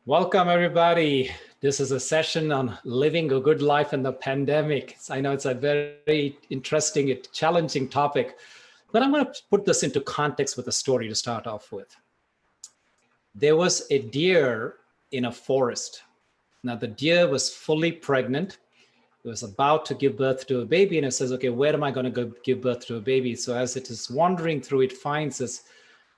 Welcome, everybody. This is a session on living a good life in the pandemic. I know it's a very interesting, challenging topic, but I'm going to put this into context with a story to start off with. There was a deer in a forest. Now, the deer was fully pregnant. It was about to give birth to a baby, and it says, okay, where am I going to go give birth to a baby? So as it is wandering through, it finds this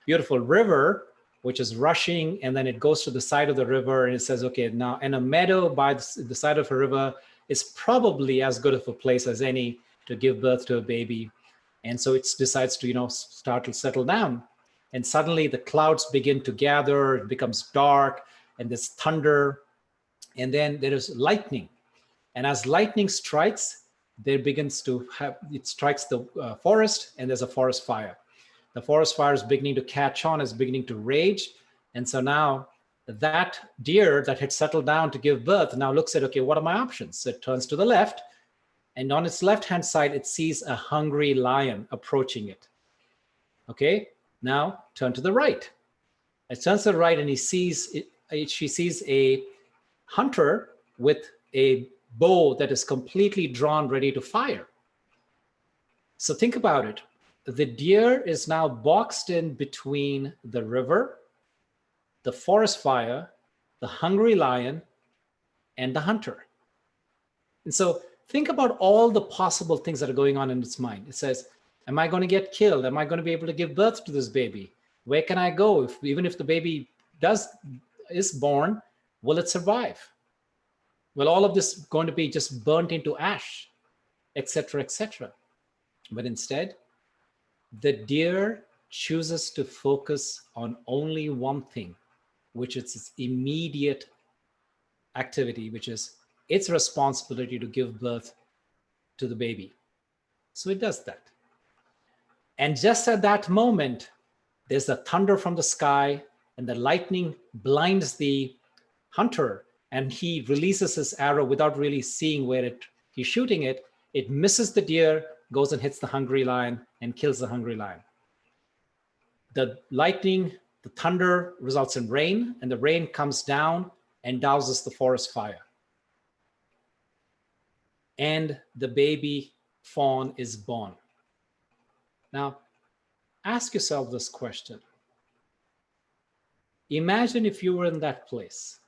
beautiful river which is rushing, and then it goes to the side of the river and it says, okay, now in a meadow by the side of a river is probably as good of a place as any to give birth to a baby. And so it decides to, start to settle down. And suddenly the clouds begin to gather, it becomes dark, and there's thunder, and then there is lightning. And as lightning strikes, it strikes the forest, and there's a forest fire. The forest fire is beginning to catch on, is beginning to rage. And so now that deer that had settled down to give birth now looks at, okay, what are my options? So it turns to the left, and on its left-hand side, it sees a hungry lion approaching it. Okay, now turn to the right. It turns to the right, and she sees a hunter with a bow that is completely drawn, ready to fire. So think about it. The deer is now boxed in between the river, the forest fire, the hungry lion, and the hunter. And so think about all the possible things that are going on in its mind. It says, am I going to get killed? Am I going to be able to give birth to this baby? Where can I go? Even if the baby is born, will it survive? Will all of this going to be just burnt into ash, etc., etc.? But instead, the deer chooses to focus on only one thing, which is its immediate activity, which is its responsibility to give birth to the baby. So it does that. And just at that moment, there's the thunder from the sky, and the lightning blinds the hunter, and he releases his arrow without really seeing where he's shooting it. It misses the deer, goes and hits the hungry lion and kills the hungry lion. The lightning, the thunder results in rain, and the rain comes down and douses the forest fire. And the baby fawn is born. Now, ask yourself this question. Imagine if you were in that place.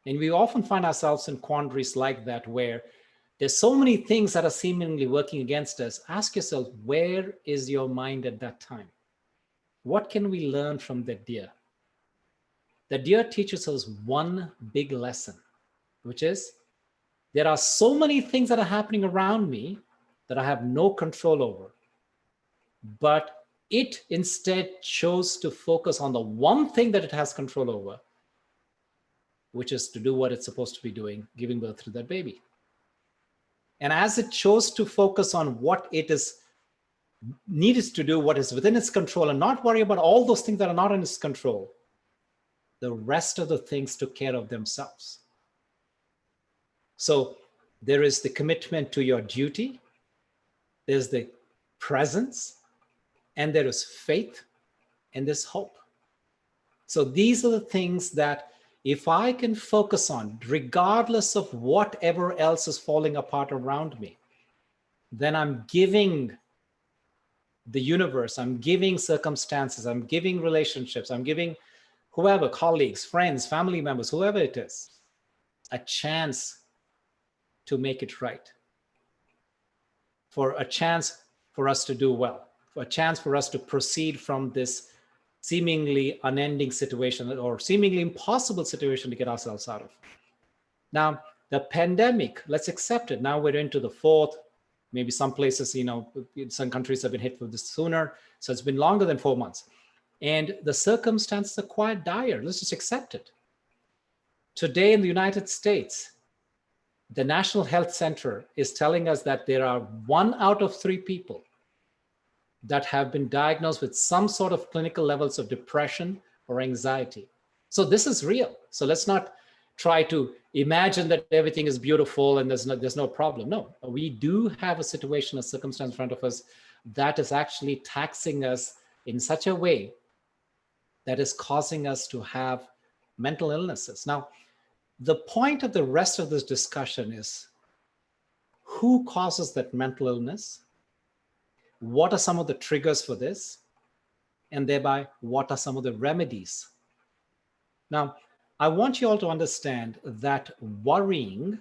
And we often find ourselves in quandaries like that, where there's so many things that are seemingly working against us. Ask yourself, where is your mind at that time? What can we learn from the deer? The deer teaches us one big lesson, which is there are so many things that are happening around me that I have no control over. But it instead chose to focus on the one thing that it has control over, which is to do what it's supposed to be doing, giving birth to that baby. And as it chose to focus on what it is needed to do, what is within its control, and not worry about all those things that are not in its control, the rest of the things took care of themselves. So there is the commitment to your duty, there's the presence, and there is faith, and there's hope. So these are the things that if I can focus on, regardless of whatever else is falling apart around me, then I'm giving the universe, I'm giving circumstances, I'm giving relationships, I'm giving whoever, colleagues, friends, family members, whoever it is, a chance to make it right, for a chance for us to do well, for a chance for us to proceed from this seemingly unending situation or seemingly impossible situation to get ourselves out of. Now, the pandemic, let's accept it. Now we're into the fourth, maybe some places, some countries have been hit with this sooner. So it's been longer than 4 months. And the circumstances are quite dire. Let's just accept it. Today in the United States, the National Health Center is telling us that there are 1 out of 3 people that have been diagnosed with some sort of clinical levels of depression or anxiety. So this is real. So let's not try to imagine that everything is beautiful and there's no problem. No, we do have a situation, a circumstance in front of us that is actually taxing us in such a way that is causing us to have mental illnesses. Now, the point of the rest of this discussion is who causes that mental illness? What are some of the triggers for this? And thereby, what are some of the remedies? Now, I want you all to understand that worrying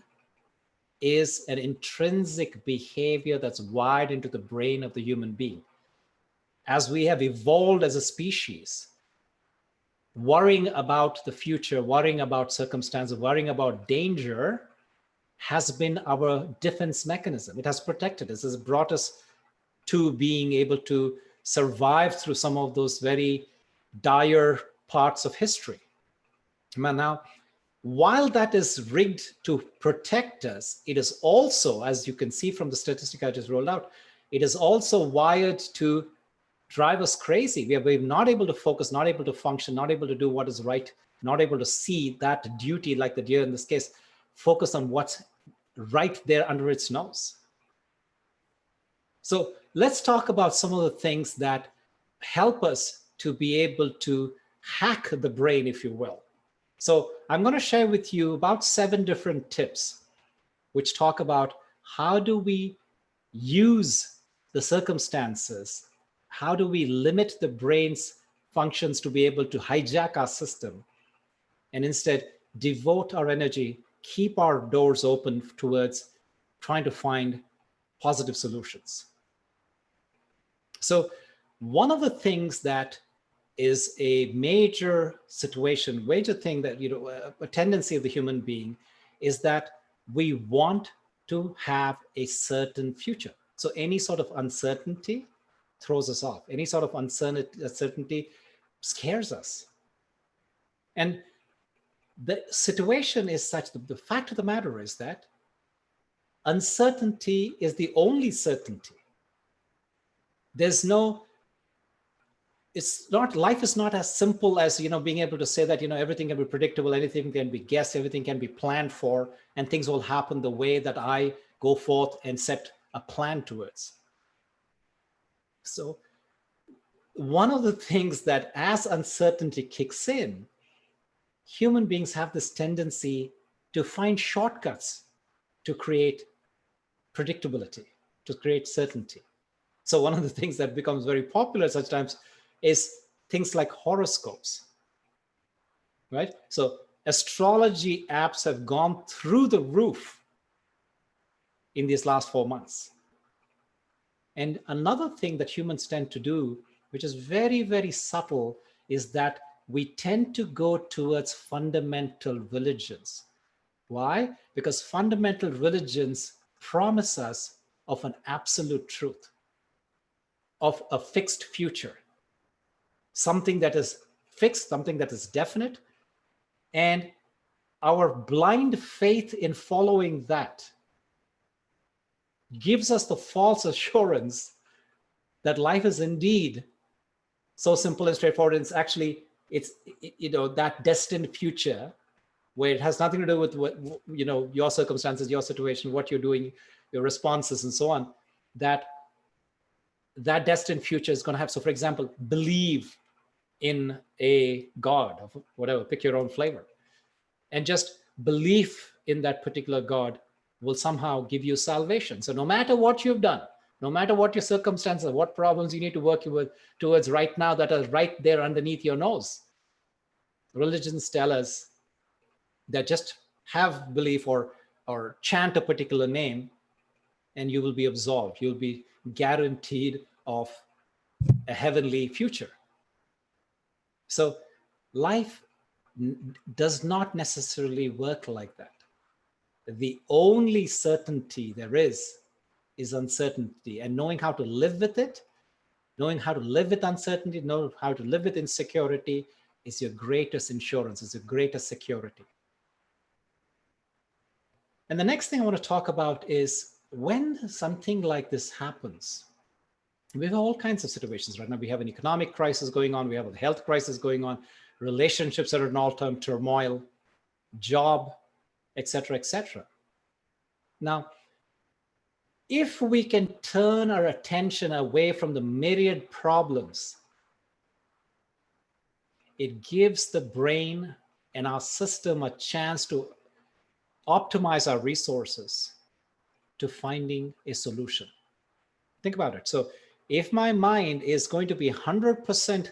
is an intrinsic behavior that's wired into the brain of the human being. As we have evolved as a species, worrying about the future, worrying about circumstances, worrying about danger has been our defense mechanism. It has protected us. It has brought us to being able to survive through some of those very dire parts of history. Now, while that is rigged to protect us, it is also, as you can see from the statistic I just rolled out, it is also wired to drive us crazy. We're not able to focus, not able to function, not able to do what is right, not able to see that duty, like the deer in this case, focus on what's right there under its nose. So let's talk about some of the things that help us to be able to hack the brain, if you will. So I'm going to share with you about 7 different tips which talk about how do we use the circumstances, how do we limit the brain's functions to be able to hijack our system, and instead devote our energy, keep our doors open towards trying to find positive solutions. So one of the things that is a major situation, major thing that, a tendency of the human being is that we want to have a certain future. So any sort of uncertainty throws us off. Any sort of uncertainty scares us. And the situation is such that the fact of the matter is that uncertainty is the only certainty. There's no, it's not, life is not as simple as, being able to say that, everything can be predictable, anything can be guessed, everything can be planned for, and things will happen the way that I go forth and set a plan towards. So one of the things that as uncertainty kicks in, human beings have this tendency to find shortcuts to create predictability, to create certainty. So one of the things that becomes very popular at such times is things like horoscopes, right? So astrology apps have gone through the roof in these last 4 months. And another thing that humans tend to do, which is very, very subtle, is that we tend to go towards fundamental religions. Why? Because fundamental religions promise us of an absolute truth, of a fixed future, something that is fixed, something that is definite. And our blind faith in following that gives us the false assurance that life is indeed so simple and straightforward. It's actually, that destined future where it has nothing to do with what, your circumstances, your situation, what you're doing, your responses, and so on, that destined future is going to have. So for example, believe in a God of whatever, pick your own flavor. And just belief in that particular God will somehow give you salvation. So no matter what you've done, no matter what your circumstances, what problems you need to work towards right now that are right there underneath your nose, religions tell us that just have belief or chant a particular name and you will be absolved. You'll be guaranteed of a heavenly future. So life does not necessarily work like that. The only certainty there is uncertainty, and knowing how to live with it, knowing how to live with uncertainty, knowing how to live with insecurity is your greatest insurance, is your greatest security. And the next thing I want to talk about is when something like this happens, we have all kinds of situations right now. We have an economic crisis going on. We have a health crisis going on. Relationships are in all-time turmoil, job, etc., etc. Now, if we can turn our attention away from the myriad problems, it gives the brain and our system a chance to optimize our resources to finding a solution. Think about it. So if my mind is going to be 100%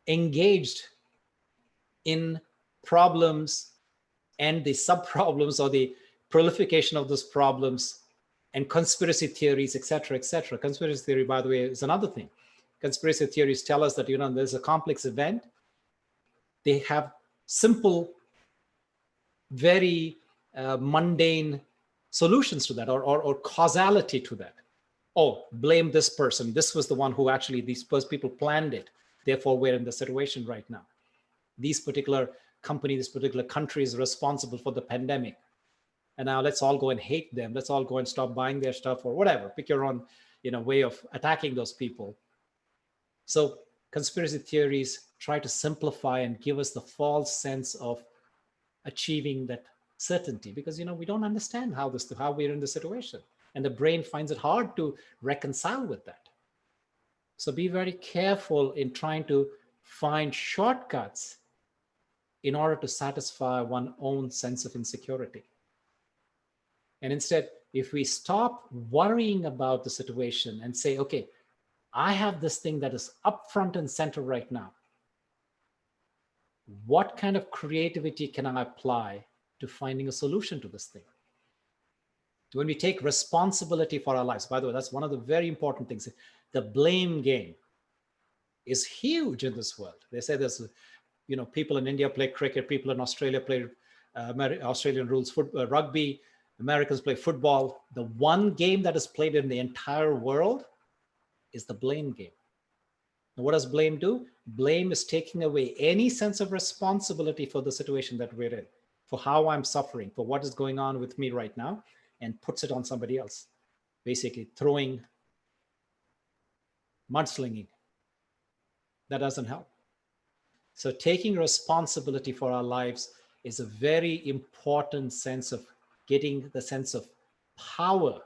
engaged in problems and the sub-problems or the proliferation of those problems and conspiracy theories, et cetera, et cetera. Conspiracy theory, by the way, is another thing. Conspiracy theories tell us that, there's a complex event. They have simple, very mundane solutions to that, or causality to that. Oh, blame this person. This was the one who actually, these people planned it. Therefore, we're in the situation right now. These particular company, this particular country is responsible for the pandemic. And now let's all go and hate them. Let's all go and stop buying their stuff or whatever. Pick your own, way of attacking those people. So conspiracy theories try to simplify and give us the false sense of achieving that certainty, because we don't understand how we're in the situation, and the brain finds it hard to reconcile with that. So be very careful in trying to find shortcuts in order to satisfy one's own sense of insecurity. And instead, if we stop worrying about the situation and say, okay, I have this thing that is up front and center right now. What kind of creativity can I apply to finding a solution to this thing? When we take responsibility for our lives, by the way, that's one of the very important things. The blame game is huge in this world. They say there's, people in India play cricket, people in Australia play Australian rules rugby, Americans play football. The one game that is played in the entire world is the blame game. And what does blame do? Blame is taking away any sense of responsibility for the situation that we're in, for how I'm suffering, for what is going on with me right now, and puts it on somebody else. Basically throwing, mudslinging. That doesn't help. So taking responsibility for our lives is a very important sense of getting the sense of power,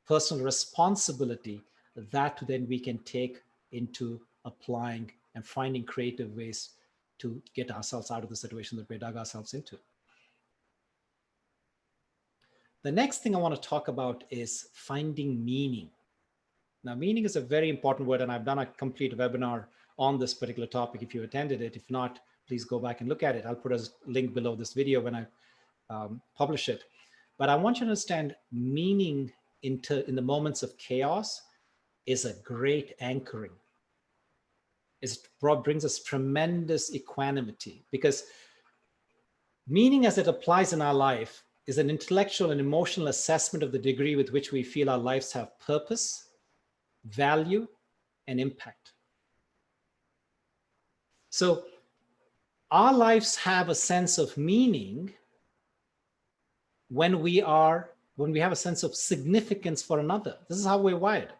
personal responsibility, that then we can take into applying and finding creative ways to get ourselves out of the situation that we dug ourselves into. The next thing I want to talk about is finding meaning. Now, meaning is a very important word, and I've done a complete webinar on this particular topic if you attended it. If not, please go back and look at it. I'll put a link below this video when I publish it. But I want you to understand meaning in the moments of chaos is a great anchoring. It brings us tremendous equanimity, because meaning as it applies in our life is an intellectual and emotional assessment of the degree with which we feel our lives have purpose, value, and impact. So our lives have a sense of meaning when we have a sense of significance for another. This is how we're wired.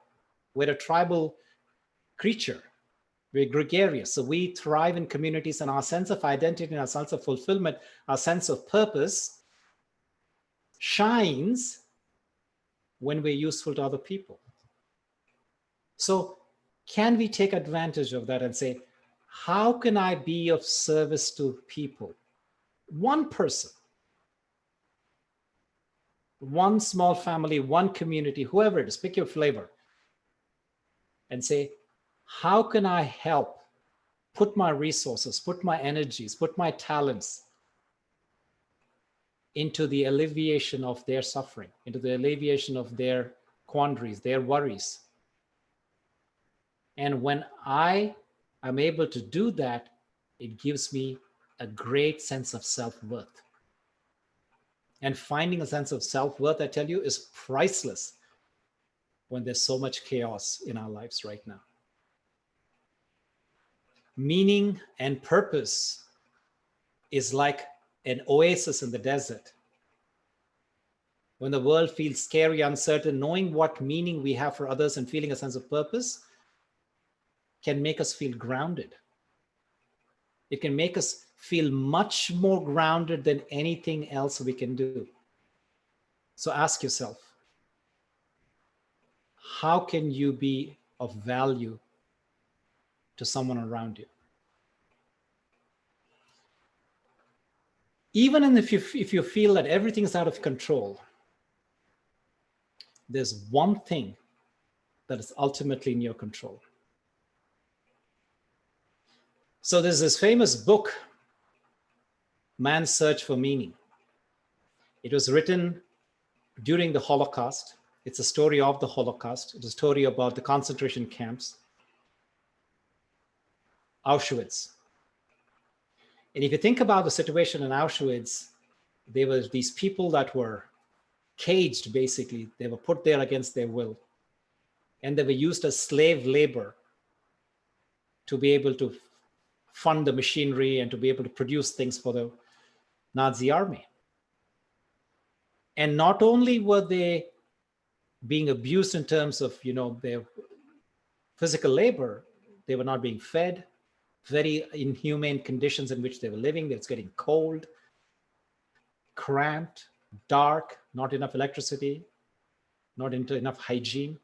We're a tribal creature. We're gregarious. So we thrive in communities, and our sense of identity and our sense of fulfillment, our sense of purpose shines when we're useful to other people. So can we take advantage of that and say, how can I be of service to people? One person, one small family, one community, whoever it is, pick your flavor, and say, how can I help put my resources, put my energies, put my talents into the alleviation of their suffering, into the alleviation of their quandaries, their worries. And when I am able to do that, it gives me a great sense of self-worth. And finding a sense of self-worth, I tell you, is priceless when there's so much chaos in our lives right now. Meaning and purpose is like an oasis in the desert. When the world feels scary, uncertain, knowing what meaning we have for others and feeling a sense of purpose can make us feel grounded. It can make us feel much more grounded than anything else we can do. So ask yourself, how can you be of value to someone around you? even if you feel that everything is out of control, there's one thing that is ultimately in your control. So there's this famous book, Man's Search for Meaning. It was written during the Holocaust. It's a story of the Holocaust. It's a story about the concentration camps, Auschwitz. And if you think about the situation in Auschwitz, there were these people that were caged, basically. They were put there against their will. And they were used as slave labor to be able to fund the machinery and to be able to produce things for the Nazi army. And not only were they being abused in terms of, their physical labor, they were not being fed, very inhumane conditions in which they were living. It's getting cold, cramped, dark, not enough electricity, not enough hygiene.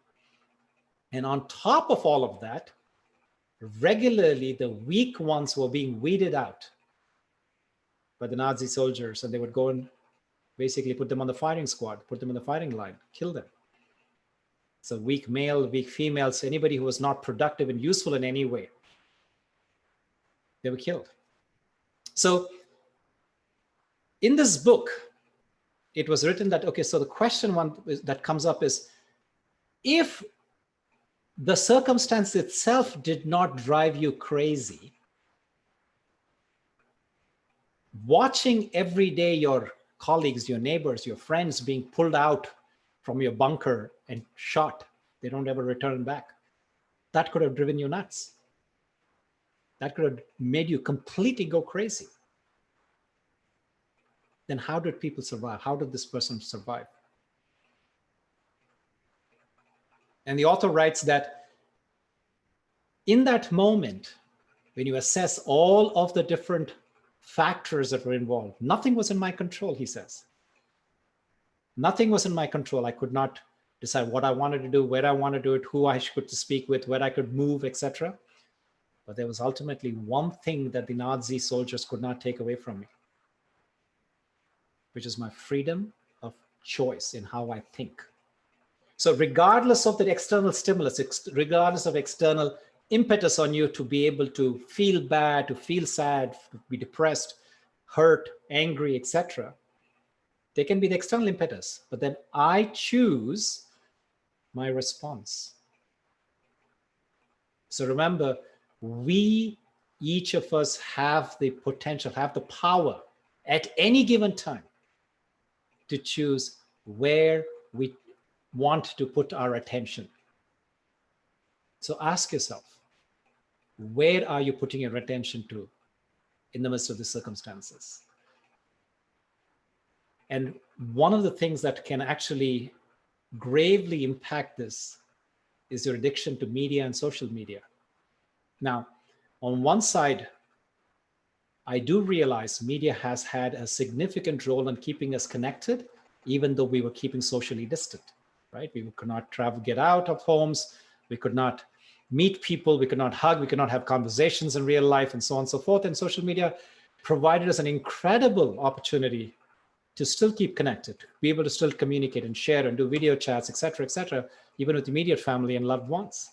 And on top of all of that, regularly the weak ones were being weeded out by the Nazi soldiers, and they would go and basically put them on the firing squad, put them in the firing line, kill them. So weak male, weak females, anybody who was not productive and useful in any way, they were killed. So in this book, it was written that, okay, so the question that comes up is, if the circumstance itself did not drive you crazy, watching every day your colleagues, your neighbors, your friends being pulled out from your bunker and shot, they don't ever return back, that could have driven you nuts. That could have made you completely go crazy. Then how did people survive? How did this person survive? And the author writes that in that moment, when you assess all of the different factors that were involved, nothing was in my control, he says. Nothing was in my control. I could not decide what I wanted to do, where I wanted to do it, who I could speak with, where I could move, etc. But there was ultimately one thing that the Nazi soldiers could not take away from me, which is my freedom of choice in how I think. So regardless of the external stimulus, regardless of external impetus on you to be able to feel bad, to feel sad, to be depressed, hurt, angry, etc., they can be the external impetus, but then I choose my response. So remember, each of us have the potential, have the power at any given time to choose where we want to put our attention. So ask yourself, where are you putting your attention to in the midst of the circumstances? And one of the things that can actually gravely impact this is your addiction to media and social media. Now, on one side, I do realize media has had a significant role in keeping us connected, even though we were keeping socially distant, right? We could not travel, get out of homes. We could not meet people. We could not hug. We could not have conversations in real life and so on and so forth. And social media provided us an incredible opportunity to still keep connected, be able to still communicate and share and do video chats, et cetera, even with immediate family and loved ones.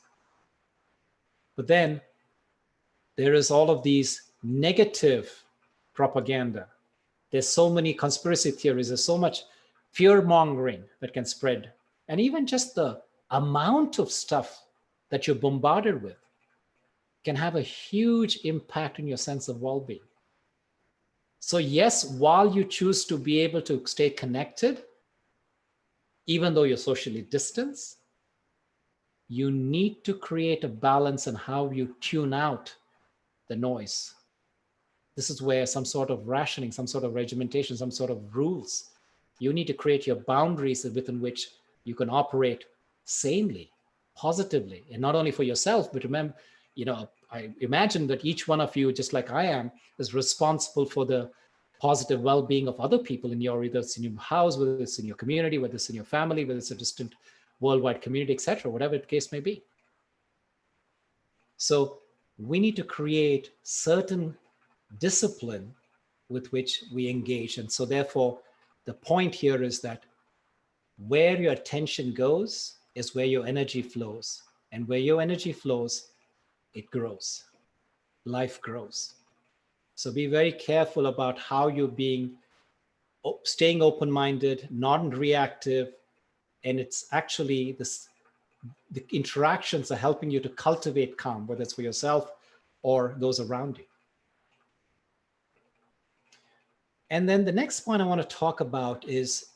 But then there is all of these negative propaganda. There's so many conspiracy theories. There's so much fear mongering that can spread. And even just the amount of stuff that you're bombarded with can have a huge impact on your sense of well-being. So yes, while you choose to be able to stay connected, even though you're socially distanced, you need to create a balance in how you tune out the noise. This is where some sort of rationing, some sort of regimentation, some sort of rules, you need to create your boundaries within which you can operate sanely, positively, and not only for yourself, but remember, I imagine that each one of you, just like I am, is responsible for the positive well-being of other people in your, either it's in your house, whether it's in your community, whether it's in your family, whether it's a distant worldwide community, etc., whatever the case may be. So we need to create certain discipline with which we engage. And so therefore, the point here is that where your attention goes is where your energy flows. And where your energy flows, it grows. Life grows. So be very careful about how you're staying open-minded, non-reactive, and it's actually the interactions are helping you to cultivate calm, whether it's for yourself or those around you. And then the next point I want to talk about is,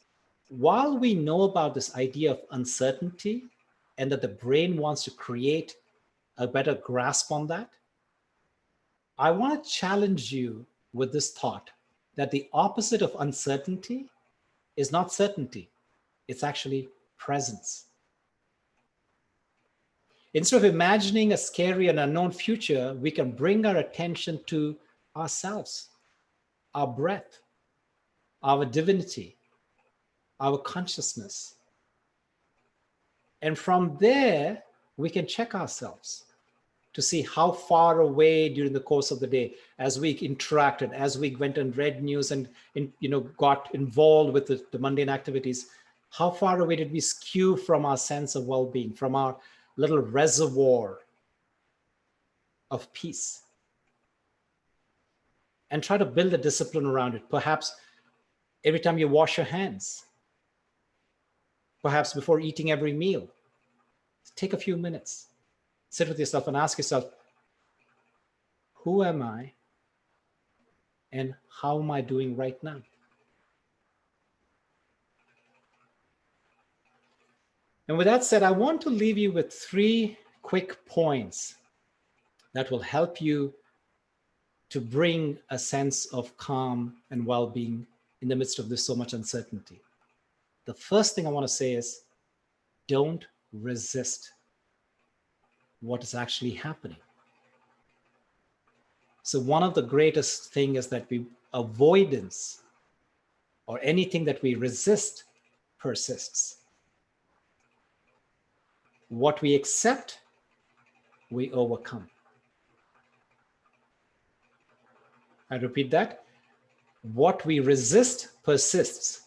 while we know about this idea of uncertainty and that the brain wants to create a better grasp on that, I want to challenge you with this thought that the opposite of uncertainty is not certainty. It's actually presence. Instead of imagining a scary and unknown future, we can bring our attention to ourselves, our breath, our divinity, our consciousness. And from there, we can check ourselves to see how far away during the course of the day, as we interacted, as we went and read news and got involved with the mundane activities, how far away did we skew from our sense of well-being, from our little reservoir of peace? And try to build a discipline around it. Perhaps every time you wash your hands, perhaps before eating every meal, take a few minutes, sit with yourself and ask yourself, who am I and how am I doing right now? And with that said, I want to leave you with 3 quick points that will help you to bring a sense of calm and well-being in the midst of this so much uncertainty. The first thing I want to say is, don't resist what is actually happening. So one of the greatest things is that avoidance or anything that we resist persists. What we accept, we overcome. I repeat that. What we resist persists.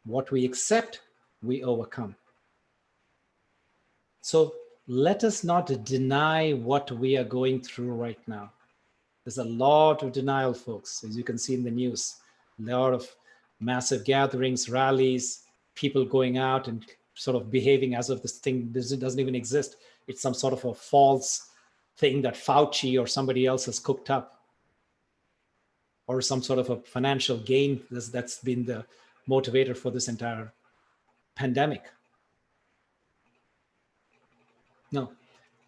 What we accept, we overcome. So let us not deny what we are going through right now. There's a lot of denial, folks, as you can see in the news. A lot of massive gatherings, rallies, people going out and sort of behaving as if this thing doesn't even exist. It's some sort of a false thing that Fauci or somebody else has cooked up, or some sort of a financial gain that's been the motivator for this entire pandemic. No,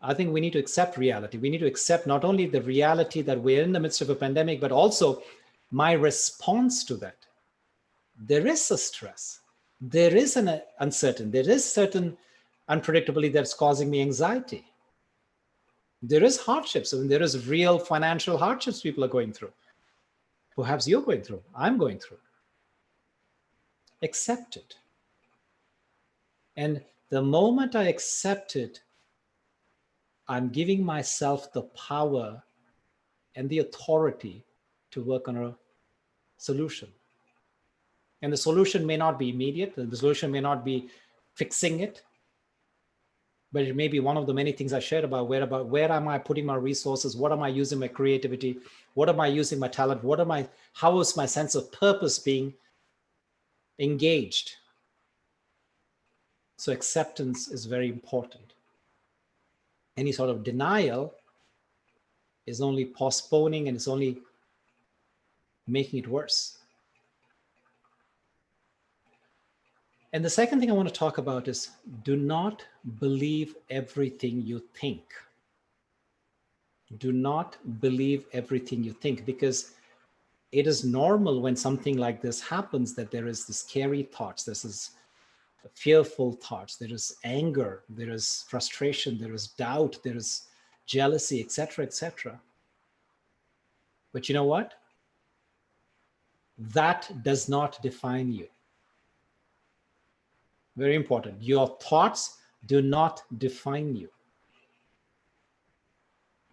I think we need to accept reality. We need to accept not only the reality that we're in the midst of a pandemic, but also my response to that. There is a stress. There is an uncertainty. There is certain unpredictability that's causing me anxiety. There is hardships. I mean, there is real financial hardships people are going through. Perhaps you're going through. I'm going through. Accept it. And the moment I accept it, I'm giving myself the power and the authority to work on a solution. And the solution may not be immediate. The solution may not be fixing it, but it may be one of the many things I shared about where am I putting my resources? What am I using my creativity? What am I using my talent? How is my sense of purpose being engaged? So acceptance is very important. Any sort of denial is only postponing, and it's only making it worse. And the second thing I want to talk about is, do not believe everything you think. Do not believe everything you think, because it is normal when something like this happens that there is the scary thoughts, this is fearful thoughts, there is anger, there is frustration, there is doubt, there is jealousy, etc., etc. But you know what? That does not define you. Very important. Your thoughts do not define you.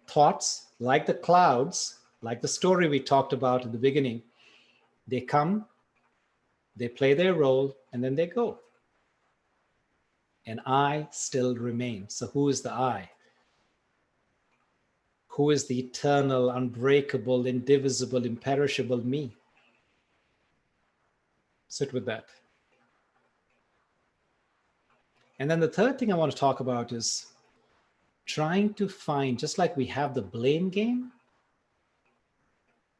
Thoughts, like the clouds, Like the story we talked about at the beginning, they come, they play their role, and then they go. And I still remain. So who is the I? Who is the eternal, unbreakable, indivisible, imperishable me? Sit with that. And then the third thing I want to talk about is trying to find, just like we have the blame game,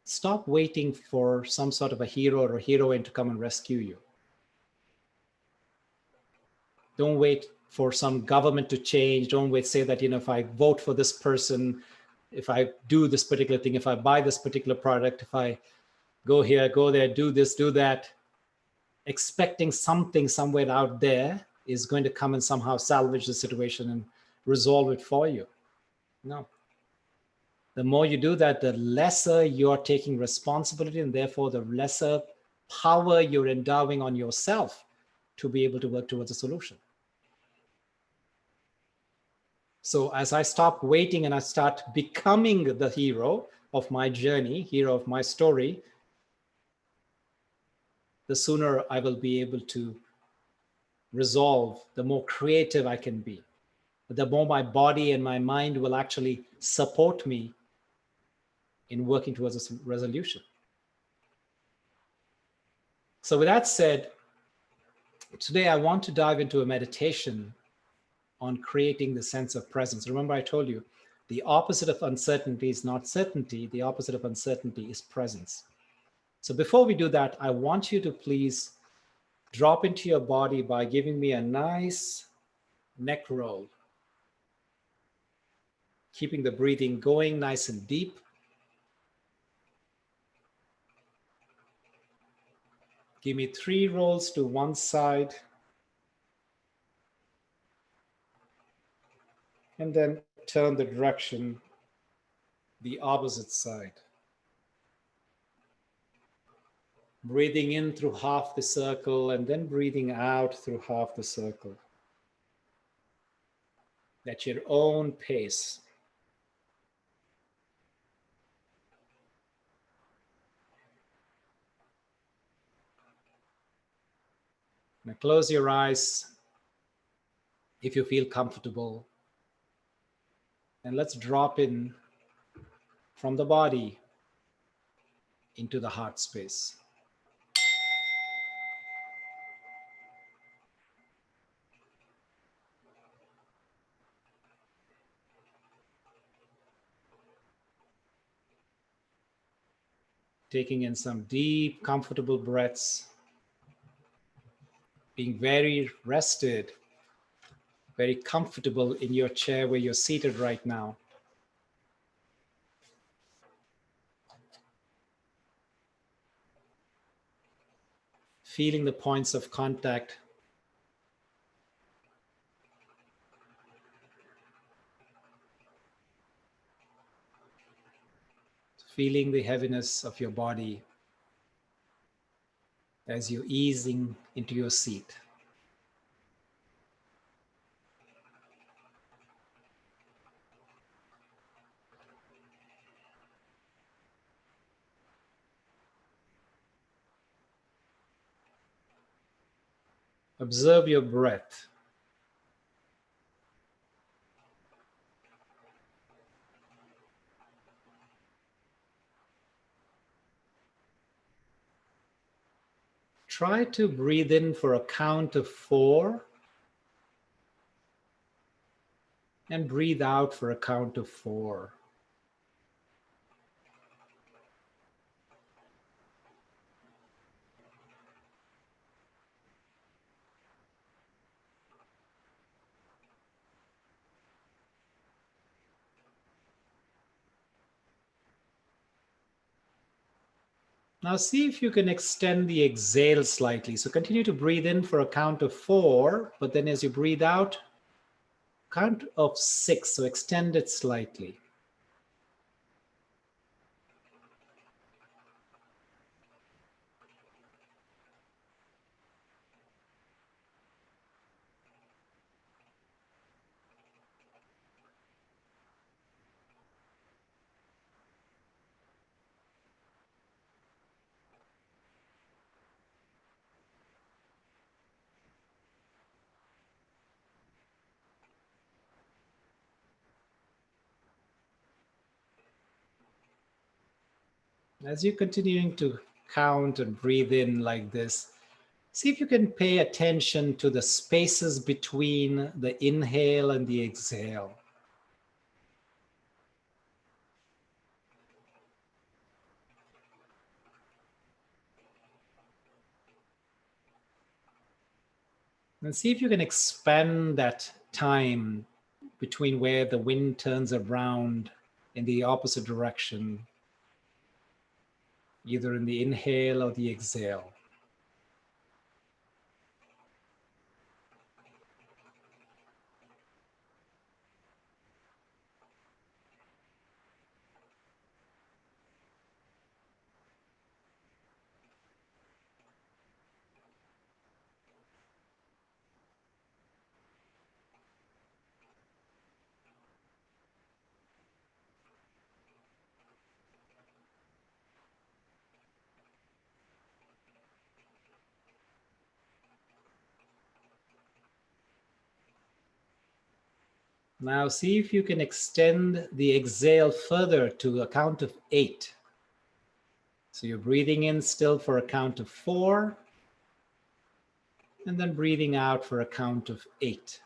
stop waiting for some sort of a hero or a heroine to come and rescue you. Don't wait for some government to change. Don't wait, say that, if I vote for this person, if I do this particular thing, if I buy this particular product, if I go here, go there, do this, do that, expecting something somewhere out there is going to come and somehow salvage the situation and resolve it for you. No. The more you do that, the lesser you're taking responsibility, and therefore the lesser power you're endowing on yourself to be able to work towards a solution. So as I stop waiting and I start becoming the hero of my journey, hero of my story, the sooner I will be able to resolve, the more creative I can be. The more my body and my mind will actually support me in working towards a resolution. So with that said, today I want to dive into a meditation on creating the sense of presence. Remember, I told you, the opposite of uncertainty is not certainty. The opposite of uncertainty is presence. So before we do that, I want you to please drop into your body by giving me a nice neck roll, keeping the breathing going nice and deep. Give me 3 rolls to one side, and then turn the direction the opposite side. Breathing in through half the circle and then breathing out through half the circle at your own pace. Now close your eyes if you feel comfortable, and let's drop in from the body into the heart space. Taking in some deep, comfortable breaths, being very rested, very comfortable in your chair where you're seated right now. Feeling the points of contact. Feeling the heaviness of your body as you're easing into your seat. Observe your breath. Try to breathe in for a count of 4 and breathe out for a count of 4. Now see if you can extend the exhale slightly. So continue to breathe in for a count of 4, but then as you breathe out, count of 6. So extend it slightly. As you're continuing to count and breathe in like this, see if you can pay attention to the spaces between the inhale and the exhale. And see if you can expand that time between where the wind turns around in the opposite direction, either in the inhale or the exhale. Now see if you can extend the exhale further to a count of 8. So you're breathing in still for a count of 4, and then breathing out for a count of 8.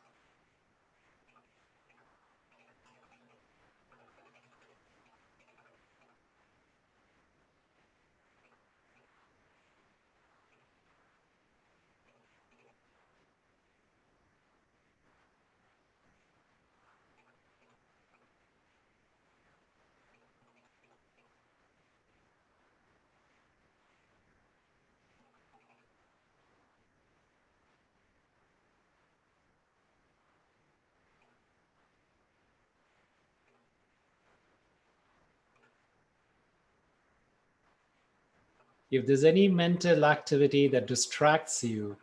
If there's any mental activity that distracts you,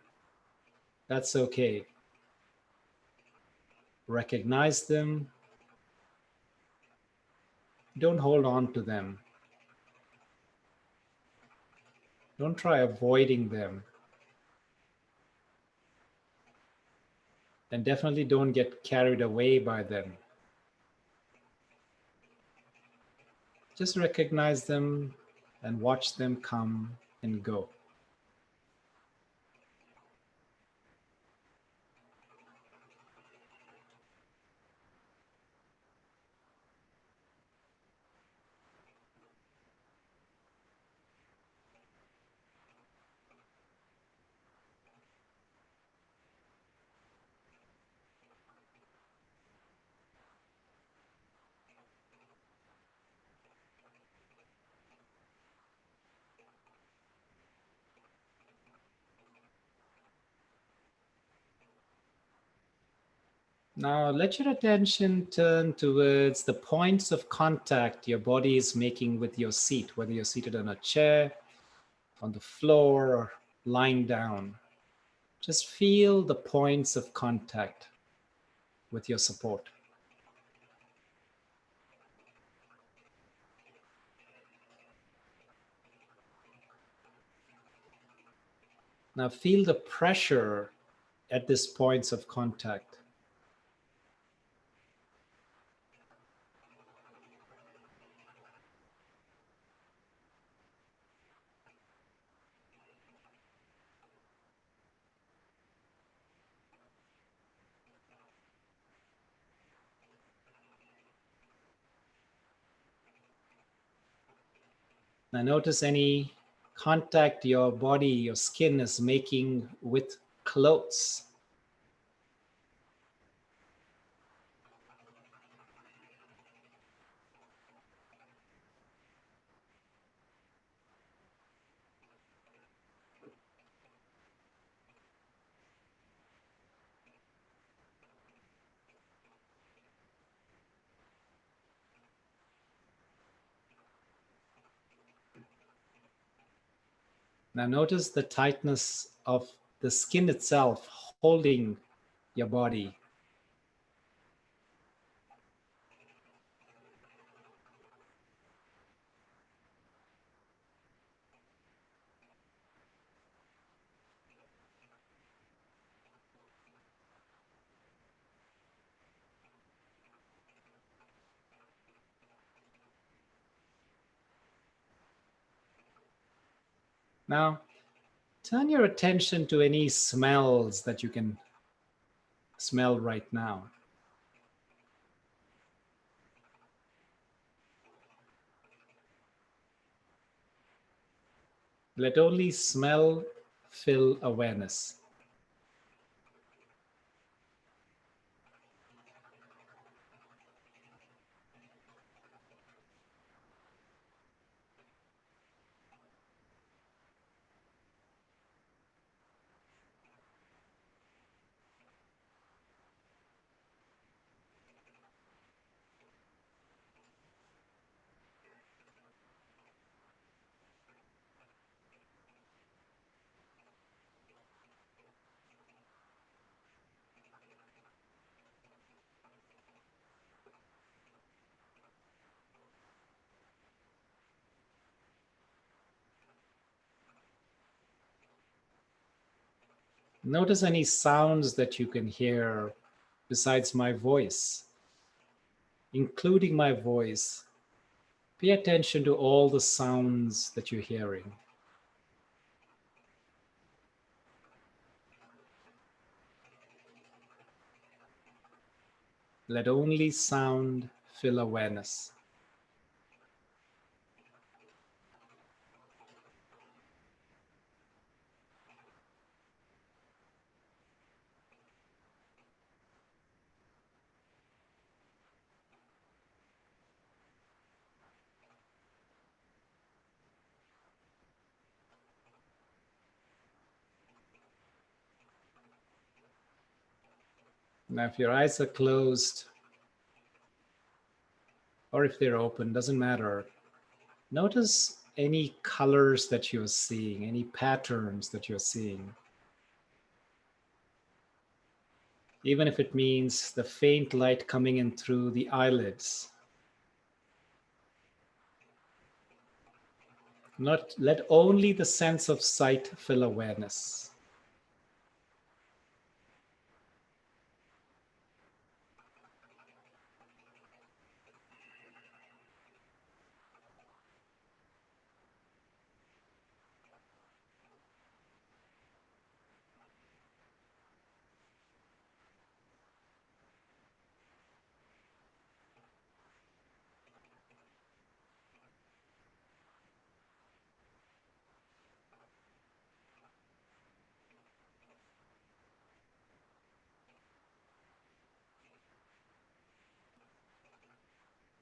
that's okay. Recognize them. Don't hold on to them. Don't try avoiding them. And definitely don't get carried away by them. Just recognize them and watch them come and go. Now let your attention turn towards the points of contact your body is making with your seat, whether you're seated on a chair, on the floor, or lying down. Just feel the points of contact with your support. Now feel the pressure at these points of contact. Now notice any contact your body, your skin is making with clothes. Now notice the tightness of the skin itself holding your body. Now, turn your attention to any smells that you can smell right now. Let only smell fill awareness. Notice any sounds that you can hear besides my voice, including my voice. Pay attention to all the sounds that you're hearing. Let only sound fill awareness. Now, if your eyes are closed or if they're open, doesn't matter. Notice any colors that you're seeing, any patterns that you're seeing. Even if it means the faint light coming in through the eyelids. Let only the sense of sight fill awareness.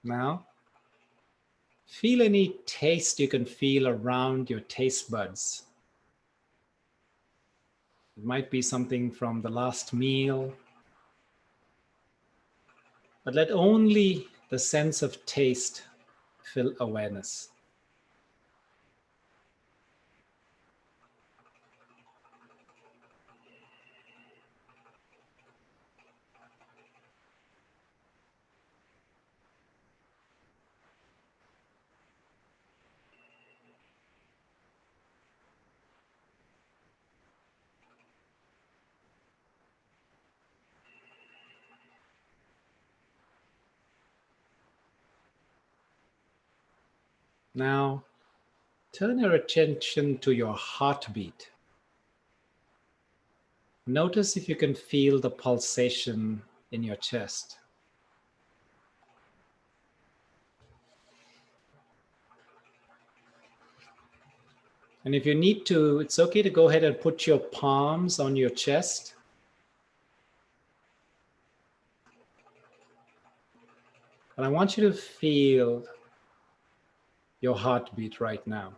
Now, feel any taste you can feel around your taste buds. It might be something from the last meal, but let only the sense of taste fill awareness. Now, turn your attention to your heartbeat. Notice if you can feel the pulsation in your chest. And if you need to, it's okay to go ahead and put your palms on your chest. And I want you to feel your heartbeat right now.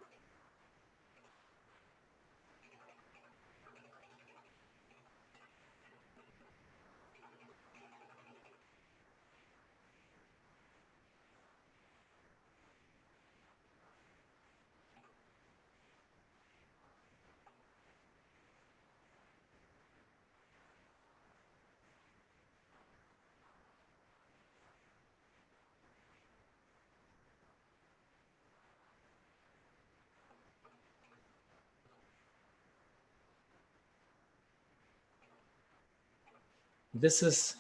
This is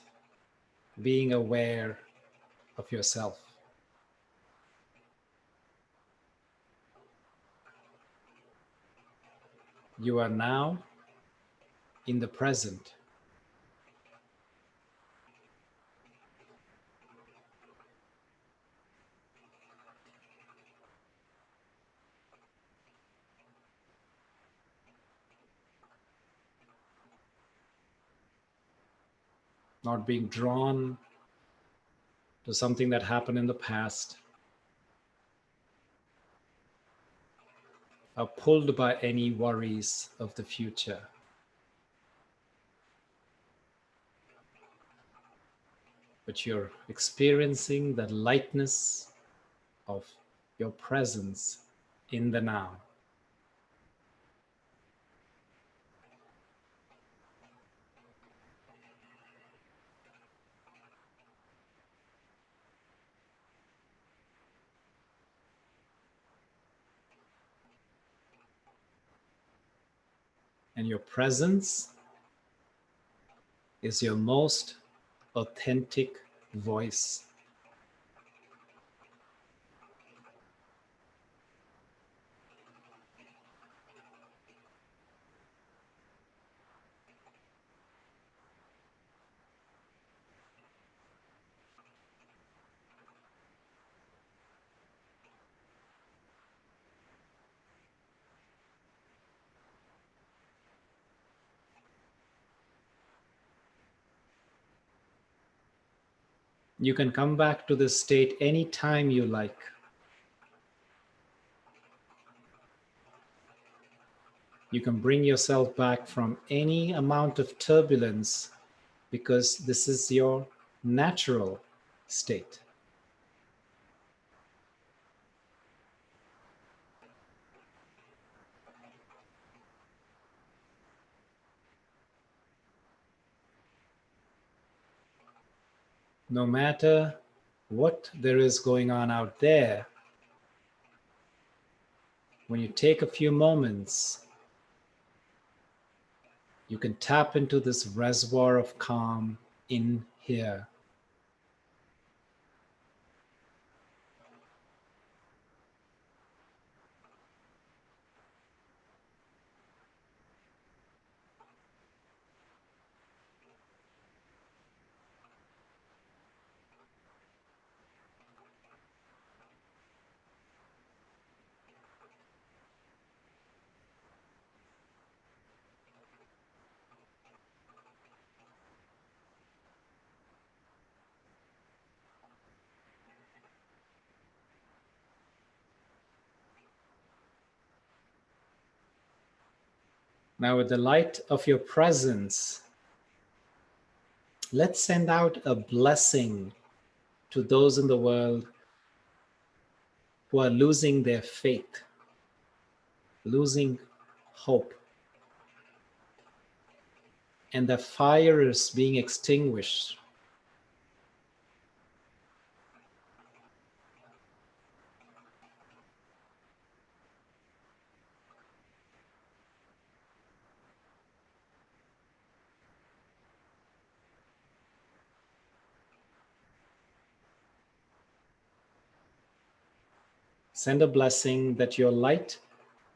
being aware of yourself. You are now in the present. Not being drawn to something that happened in the past, or pulled by any worries of the future. But you're experiencing the lightness of your presence in the now. And your presence is your most authentic voice. You can come back to this state anytime you like. You can bring yourself back from any amount of turbulence because this is your natural state. No matter what there is going on out there, when you take a few moments, you can tap into this reservoir of calm in here. Now, with the light of your presence, let's send out a blessing to those in the world who are losing their faith, losing hope, and the fire is being extinguished. Send a blessing that your light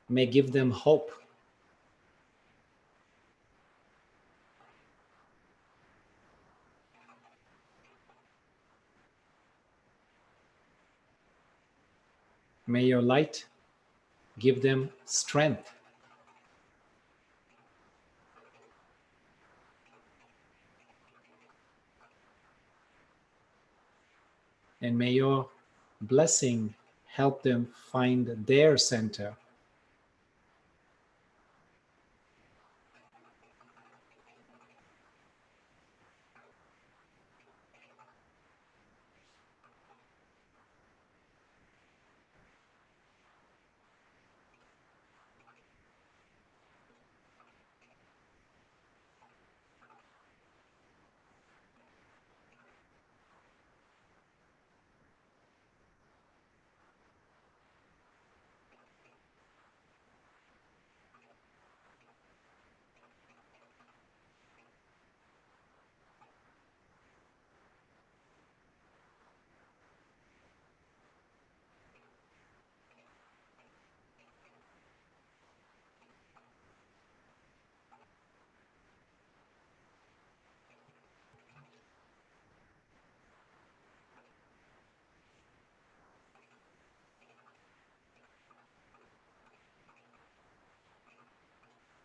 may give them hope. May your light give them strength. And may your blessing help them find their center.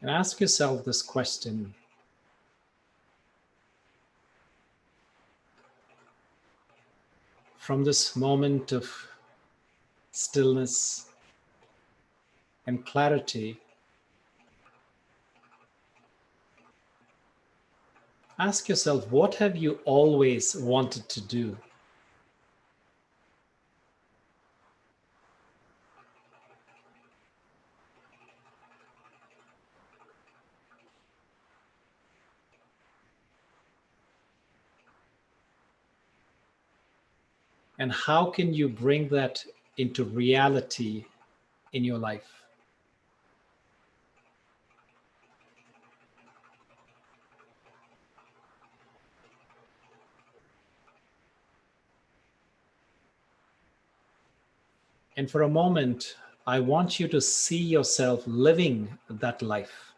And ask yourself this question. From this moment of stillness and clarity, ask yourself, what have you always wanted to do? And how can you bring that into reality in your life? And for a moment, I want you to see yourself living that life.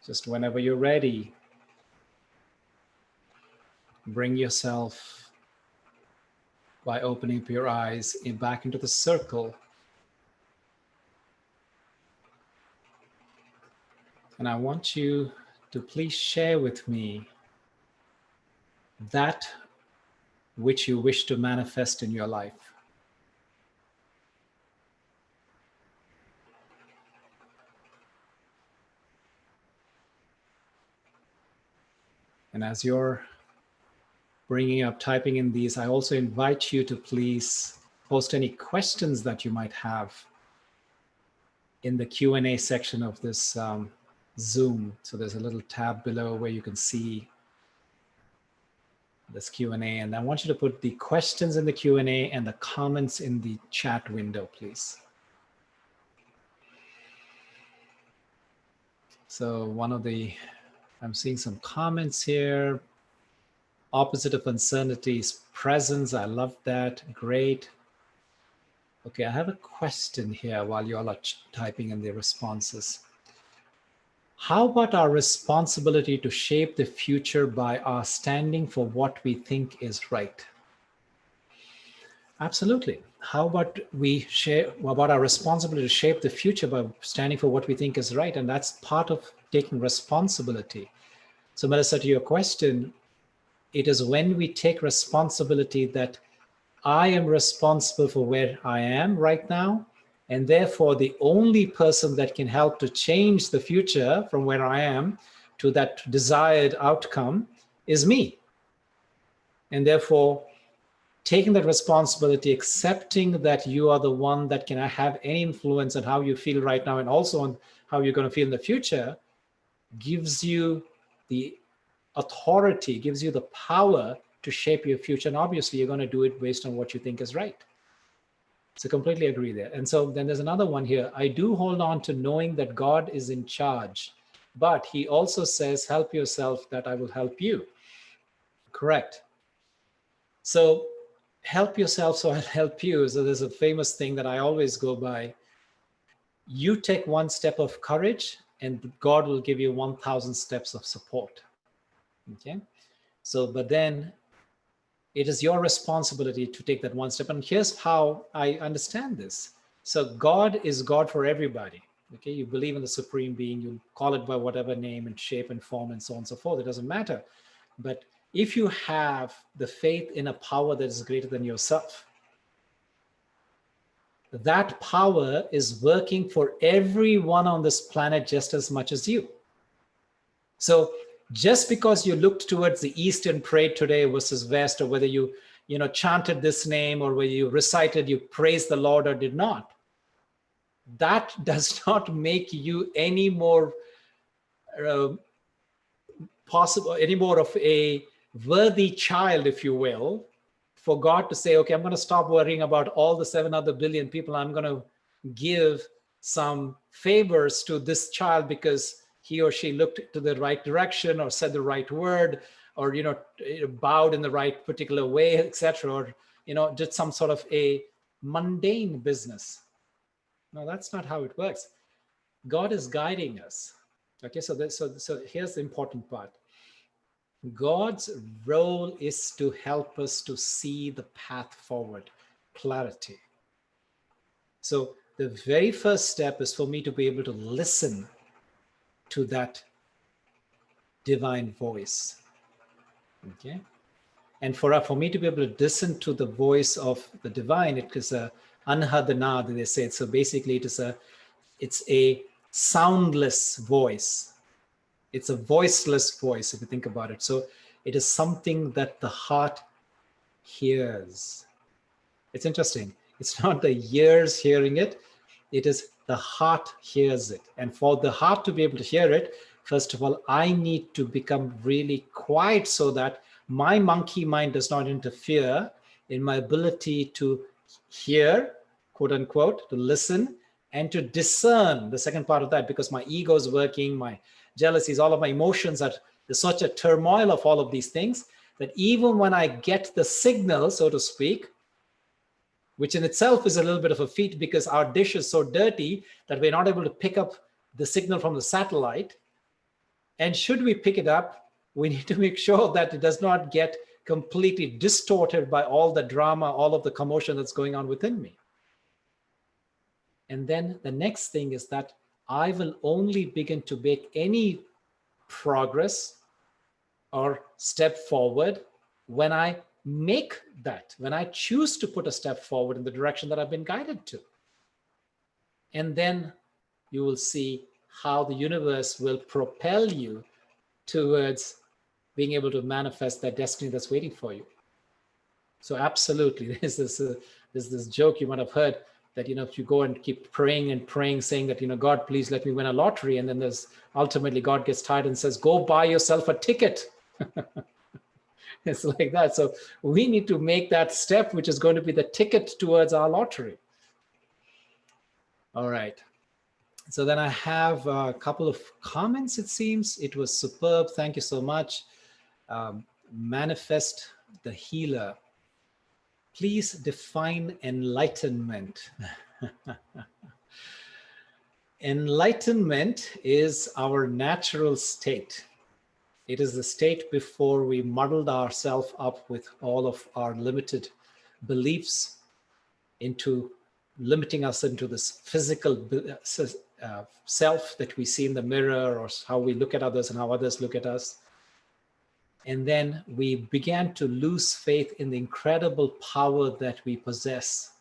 Just whenever you're ready, bring yourself, by opening up your eyes, back into the circle. And I want you to please share with me that which you wish to manifest in your life. And as you're bringing up, typing in these, I also invite you to please post any questions that you might have in the Q&A section of this Zoom. So there's a little tab below where you can see this Q&A. And I want you to put the questions in the Q&A and the comments in the chat window, please. So I'm seeing some comments here. Opposite of uncertainty is presence. I love that. Great. Okay, I have a question here while you all are typing in the responses. How about our responsibility to shape the future by our standing for what we think is right? Absolutely. How about about our responsibility to shape the future by standing for what we think is right? And that's part of taking responsibility. So Melissa, to your question, it is when we take responsibility that I am responsible for where I am right now, and therefore the only person that can help to change the future from where I am to that desired outcome is me. And therefore, taking that responsibility, accepting that you are the one that can have any influence on how you feel right now and also on how you're going to feel in the future, gives you the authority, gives you the power to shape your future. And obviously, you're going to do it based on what you think is right. So completely agree there. And so then there's another one here. I do hold on to knowing that God is in charge, but he also says, help yourself that I will help you. Correct. So help yourself so I'll help you. So there's a famous thing that I always go by. You take one step of courage and God will give you 1,000 steps of support. Okay. So, but then it is your responsibility to take that one step. And here's how I understand this. So God is God for everybody. Okay. You believe in the supreme being, you call it by whatever name and shape and form and so on and so forth. It doesn't matter. But if you have the faith in a power that is greater than yourself, that power is working for everyone on this planet just as much as you. So just because you looked towards the east and prayed today versus west, or whether you chanted this name, or whether you recited, you praised the Lord or did not, that does not make you any more possible, any more of a worthy child, if you will, for God to say, okay, I'm going to stop worrying about all the 7 other billion people. I'm going to give some favors to this child because he or she looked to the right direction or said the right word or, bowed in the right particular way, etc., or, did some sort of a mundane business. No, that's not how it works. God is guiding us. Okay, so here's the important part. God's role is to help us to see the path forward, clarity. So the very first step is for me to be able to listen to that divine voice. Okay. And for me to be able to listen to the voice of the divine, it is a anhadana, they say. So basically it's a soundless voice. It's a voiceless voice, if you think about it. So it is something that the heart hears. It's interesting. It's not the ears hearing it. It is the heart hears it. And for the heart to be able to hear it, first of all, I need to become really quiet so that my monkey mind does not interfere in my ability to hear, quote unquote, to listen and to discern, the second part of that, because my ego is working, my jealousies, all of my emotions are, there's such a turmoil of all of these things that even when I get the signal, so to speak, which in itself is a little bit of a feat because our dish is so dirty that we're not able to pick up the signal from the satellite. And should we pick it up, we need to make sure that it does not get completely distorted by all the drama, all of the commotion that's going on within me. And then the next thing is that I will only begin to make any progress or step forward when I make that, when I choose to put a step forward in the direction that I've been guided to. And then you will see how the universe will propel you towards being able to manifest that destiny that's waiting for you. So absolutely, there's this joke you might have heard that, if you go and keep praying and praying, saying that, God, please let me win a lottery. And then there's ultimately God gets tired and says, go buy yourself a ticket. It's like that. So we need to make that step, which is going to be the ticket towards our lottery. All right. So then I have a couple of comments, it seems. It was superb. Thank you so much. Manifest the healer. Please define enlightenment. Enlightenment is our natural state. It is the state before we muddled ourselves up with all of our limited beliefs into limiting us into this physical self that we see in the mirror, or how we look at others and how others look at us. And then we began to lose faith in the incredible power that we possess.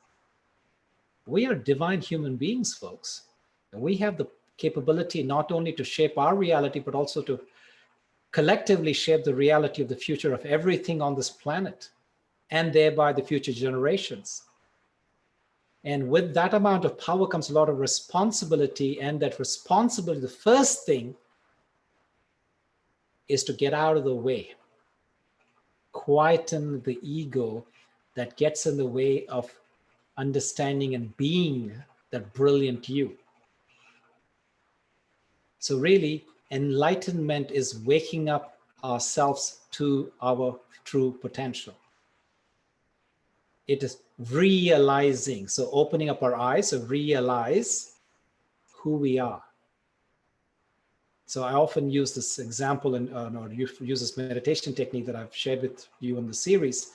We are divine human beings, folks. And we have the capability not only to shape our reality, but also to collectively shape the reality of the future of everything on this planet, and thereby the future generations. And with that amount of power comes a lot of responsibility, and that responsibility, the first thing is to get out of the way, quieten the ego that gets in the way of understanding and being that brilliant you. So really, enlightenment is waking up ourselves to our true potential. It is realizing, so opening up our eyes to realize who we are. So I often use this example or use this meditation technique that I've shared with you in the series.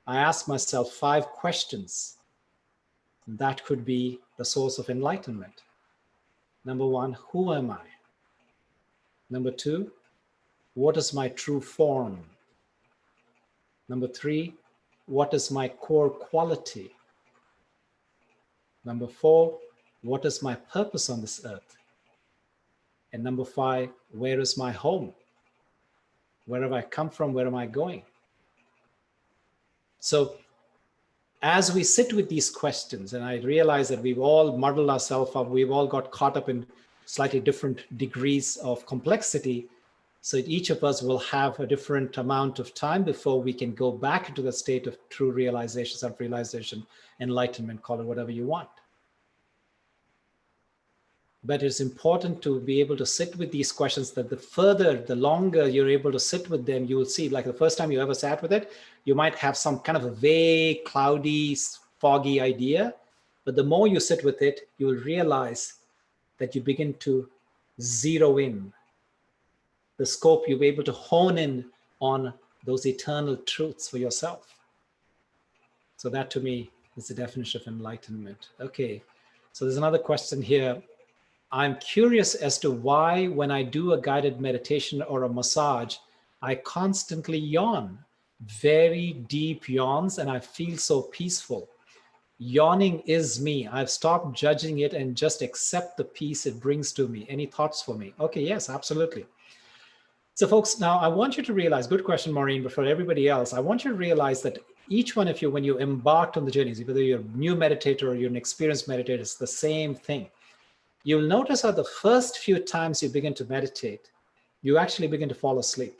I ask myself 5 questions that could be the source of enlightenment. Number 1, who am I? Number 2, what is my true form? Number 3, what is my core quality? Number 4, what is my purpose on this earth? And number 5, where is my home? Where have I come from? Where am I going? So as we sit with these questions, and I realize that we've all muddled ourselves up, we've all got caught up in slightly different degrees of complexity. So each of us will have a different amount of time before we can go back into the state of true realization, self-realization, enlightenment, call it whatever you want. But it's important to be able to sit with these questions, that the longer you're able to sit with them, you will see, like the first time you ever sat with it, you might have some kind of a vague, cloudy, foggy idea. But the more you sit with it, you will realize that you begin to zero in the scope. You'll be able to hone in on those eternal truths for yourself. So that to me is the definition of enlightenment. Okay, so there's another question here. I'm curious as to why when I do a guided meditation or a massage, I constantly yawn, very deep yawns, and I feel so peaceful. Yawning is me. I've stopped judging it and just accept the peace it brings to me. Any thoughts for me? Okay, yes, absolutely. So folks, now I want you to realize, good question, Maureen, but for everybody else, I want you to realize that each one of you, when you embarked on the journeys, whether you're a new meditator or you're an experienced meditator, it's the same thing. You'll notice how the first few times you begin to meditate, you actually begin to fall asleep.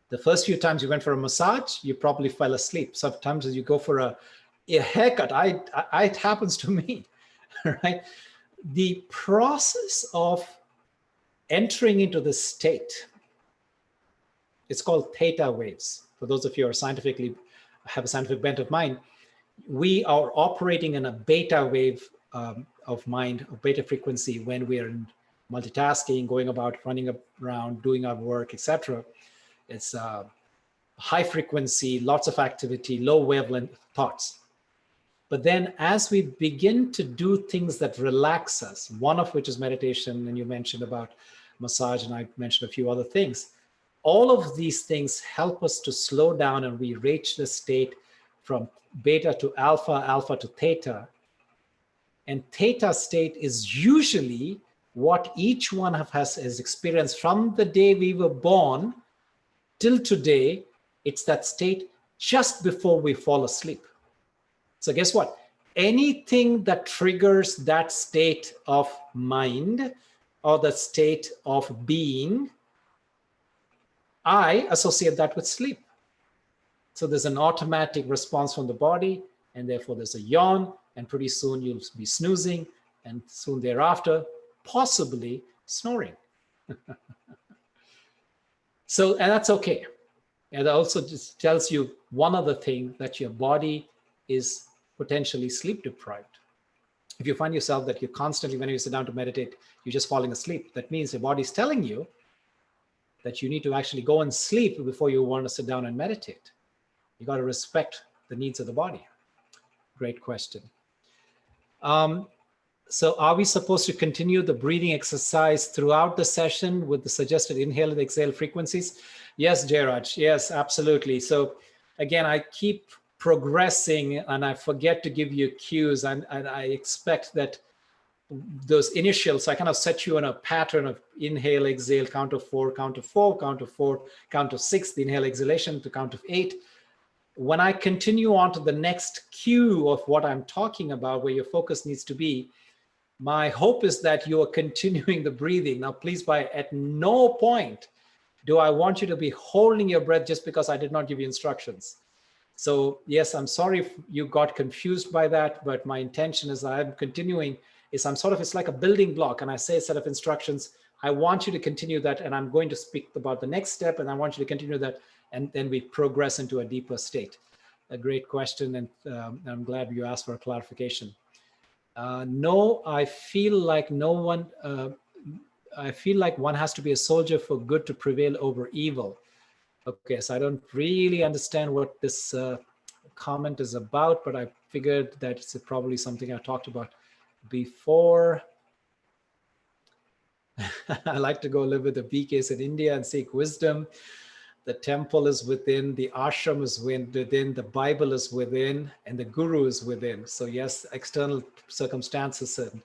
The first few times you went for a massage, you probably fell asleep. Sometimes as you go for a haircut, it happens to me, right? The process of entering into the state, it's called theta waves. For those of you who are have a scientific bent of mind, we are operating in a beta wave of mind, of beta frequency, when we are in multitasking, going about, running around, doing our work, etc. It's high frequency, lots of activity, low wavelength thoughts. But then as we begin to do things that relax us, one of which is meditation, and you mentioned about massage, and I mentioned a few other things, all of these things help us to slow down, and we reach the state from beta to alpha, alpha to theta. And theta state is usually what each one of us has experienced from the day we were born till today. It's that state just before we fall asleep. So guess what? Anything that triggers that state of mind or the state of being, I associate that with sleep. So there's an automatic response from the body, and therefore there's a yawn, and pretty soon you'll be snoozing, and soon thereafter, possibly snoring. So, and that's okay. And it also just tells you one other thing, that your body is potentially sleep deprived. If you find yourself that you're constantly, when you sit down to meditate, you're just falling asleep, that means your body's telling you that you need to actually go and sleep before you want to sit down and meditate. You got to respect the needs of the body. Great question. So are we supposed to continue the breathing exercise throughout the session with the suggested inhale and exhale frequencies? Yes, Jairaj, yes, absolutely. So again, I keep progressing and I forget to give you cues, and I expect that those initials, I kind of set you on a pattern of inhale, exhale, count of 4, count of 4, count of 4, count of 6, the inhale, exhalation to count of 8. When I continue on to the next cue of what I'm talking about, where your focus needs to be, my hope is that you are continuing the breathing. Now, please, at no point do I want you to be holding your breath just because I did not give you instructions. So yes, I'm sorry if you got confused by that, but my intention is I'm continuing, it's like a building block, and I say a set of instructions. I want you to continue that, and I'm going to speak about the next step, and I want you to continue that, and then we progress into a deeper state. A great question, and I'm glad you asked for a clarification. No, I feel like I feel like one has to be a soldier for good to prevail over evil. Okay, so I don't really understand what this comment is about, but I figured that it's probably something I talked about before. I like to go live with the BKs in India and seek wisdom. The temple is within, the ashram is within, the Bible is within, and the guru is within. So yes, external circumstances and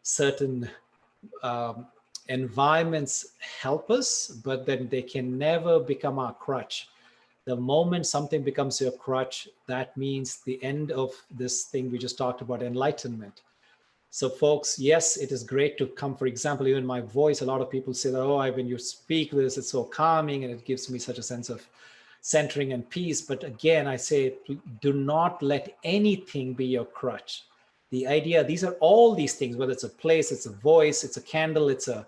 certain environments help us, but then they can never become our crutch. The moment something becomes your crutch, that means the end of this thing we just talked about, enlightenment. So folks, yes, it is great to come, for example, even my voice, a lot of people say that, oh, when you speak this, it's so calming and it gives me such a sense of centering and peace. But again, I say, do not let anything be your crutch. The idea, these are all these things, whether it's a place, it's a voice, it's a candle, it's a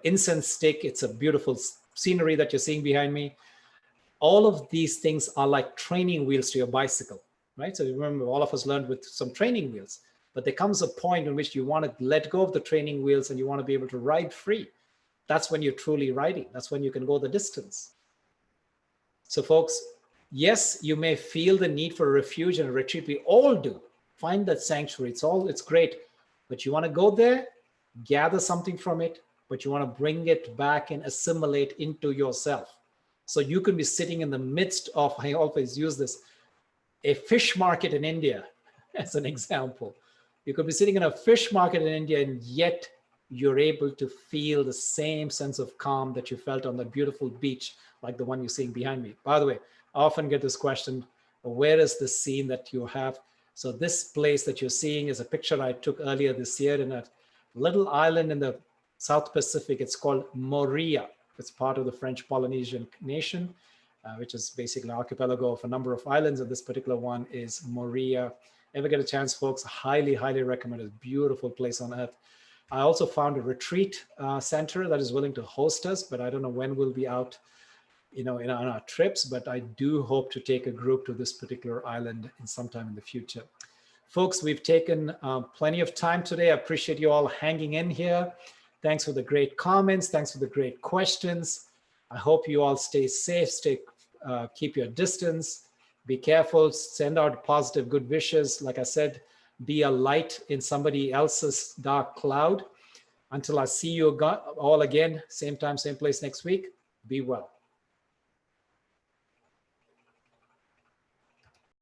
incense stick, it's a beautiful scenery that you're seeing behind me. All of these things are like training wheels to your bicycle, right? So remember, all of us learned with some training wheels, but there comes a point in which you want to let go of the training wheels and you want to be able to ride free. That's when you're truly riding. That's when you can go the distance. So folks, yes, you may feel the need for a refuge and a retreat. We all do. Find that sanctuary. It's great, but you want to go there, gather something from it, but you want to bring it back and assimilate into yourself. So you can be sitting in the midst of, I always use this, a fish market in India as an example. You could be sitting in a fish market in India, and yet you're able to feel the same sense of calm that you felt on that beautiful beach, like the one you're seeing behind me. By the way, I often get this question, where is the scene that you have? So this place that you're seeing is a picture I took earlier this year in a little island in the South Pacific. It's called Moria. It's part of the French Polynesian nation, which is basically an archipelago of a number of islands. And this particular one is Moria. Ever get a chance, folks, highly, highly recommend it. Beautiful place on earth. I also found a retreat center that is willing to host us, but I don't know when we'll be out, on our trips, but I do hope to take a group to this particular island in sometime in the future. Folks, we've taken plenty of time today. I appreciate you all hanging in here. Thanks for the great comments. Thanks for the great questions. I hope you all stay safe, keep your distance, be careful, send out positive, good wishes. Like I said, be a light in somebody else's dark cloud. Until I see you all again, same time, same place next week, be well.